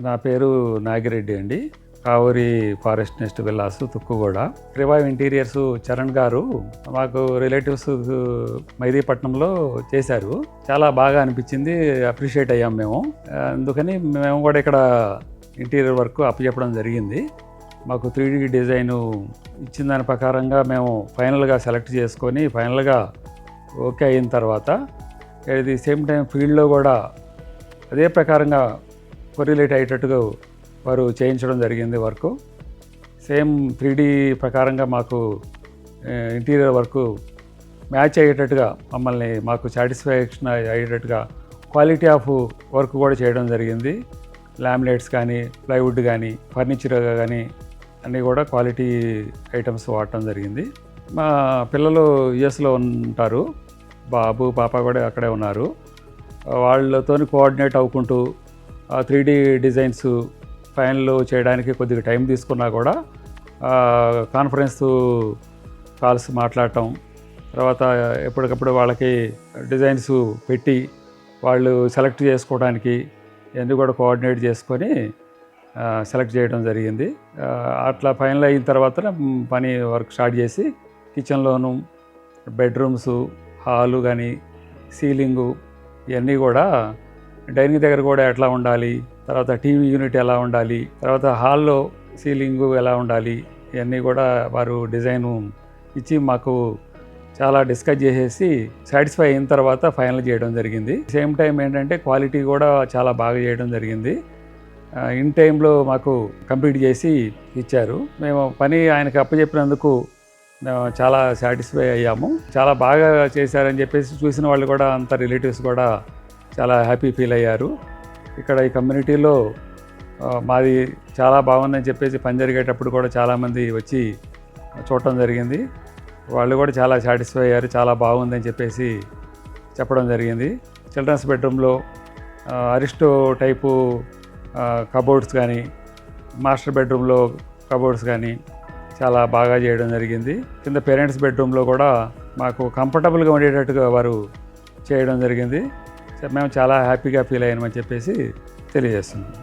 నా పేరు నాగిరెడ్డి అండి. Kavuri forest nest villas Tukkuguda. Revive interiors Charan garu మాకు రిలేటివ్స్ మైదీపట్నంలో చేశారు. చాలా బాగా అనిపించింది, అప్రిషియేట్ అయ్యాం మేము. అందుకని మేము కూడా ఇక్కడ ఇంటీరియర్ వర్క్ అప్పచెప్పడం జరిగింది. మాకు 3D డిజైను ఇచ్చిన దాని ప్రకారంగా మేము ఫైనల్గా సెలెక్ట్ చేసుకొని ఫైనల్గా ఓకే అయిన తర్వాత ఎట్ ది సేమ్ టైం ఫీల్డ్లో కూడా అదే ప్రకారంగా కొరిలేట్ అయ్యేటట్టుగా వారు చేయించడం జరిగింది వర్క్. సేమ్ 3D ప్రకారంగా మాకు ఇంటీరియర్ వర్క్ మ్యాచ్ అయ్యేటట్టుగా మాకు సాటిస్ఫాక్షన్ అయ్యేటట్టుగా క్వాలిటీ ఆఫ్ వర్క్ కూడా చేయడం జరిగింది. లామినేట్స్ కానీ, ప్లైవుడ్ కానీ, ఫర్నిచర్ కానీ అన్నీ కూడా క్వాలిటీ ఐటమ్స్ వాడటం జరిగింది. మా పిల్లలు యుఎస్లో ఉంటారు, బాబు పాప కూడా అక్కడే ఉన్నారు. వాళ్ళతో కోఆర్డినేట్ అవ్వుకుంటూ 3D డిజైన్స్ ఫైనల్ చేయడానికి కొద్దిగా టైం తీసుకున్నా కూడా కాన్ఫరెన్స్ కాల్స్ మాట్లాడటం, తర్వాత ఎప్పటికప్పుడు వాళ్ళకి డిజైన్స్ పెట్టి వాళ్ళు సెలెక్ట్ చేసుకోవడానికి ఇవన్నీ కూడా కోఆర్డినేట్ చేసుకొని సెలెక్ట్ చేయడం జరిగింది. అట్లా ఫైనల్ అయిన తర్వాత పని వర్క్ స్టార్ట్ చేసి కిచెన్లోను, బెడ్రూమ్స్, హాలు కానీ, సీలింగు ఇవన్నీ కూడా, డైనింగ్ దగ్గర కూడా ఎట్లా ఉండాలి, తర్వాత టీవీ యూనిట్ ఎలా ఉండాలి, తర్వాత హాల్లో సీలింగు ఎలా ఉండాలి, ఇవన్నీ కూడా వారు డిజైను ఇచ్చి మాకు చాలా డిస్కస్ చేసేసి సాటిస్ఫై అయిన తర్వాత ఫైనల్ చేయడం జరిగింది. సేమ్ టైం ఏంటంటే క్వాలిటీ కూడా చాలా బాగా చేయడం జరిగింది. ఇన్ టైంలో మాకు కంప్లీట్ చేసి ఇచ్చారు. మేము పని ఆయనకు అప్పచెప్పినందుకు మేము చాలా సాటిస్ఫై అయ్యాము. చాలా బాగా చేశారని చెప్పేసి చూసిన వాళ్ళు కూడా, అంత రిలేటివ్స్ కూడా చాలా హ్యాపీ ఫీల్ అయ్యారు. ఇక్కడ ఈ కమ్యూనిటీలో మాది చాలా బాగుందని చెప్పేసి పని జరిగేటప్పుడు కూడా చాలామంది వచ్చి చూడటం జరిగింది. వాళ్ళు కూడా చాలా సాటిస్ఫై అయ్యారు, చాలా బాగుందని చెప్పేసి చెప్పడం జరిగింది. చిల్డ్రన్స్ బెడ్రూమ్లో అరిస్టో టైపు కబోర్డ్స్ కానీ, మాస్టర్ బెడ్రూమ్లో కబోర్డ్స్ కానీ చాలా బాగా చేయడం జరిగింది. కింద పేరెంట్స్ బెడ్రూమ్లో కూడా మాకు కంఫర్టబుల్గా ఉండేటట్టుగా వారు చేయడం జరిగింది. మేము చాలా హ్యాపీగా ఫీల్ అయ్యామని చెప్పేసి తెలియజేస్తున్నాం.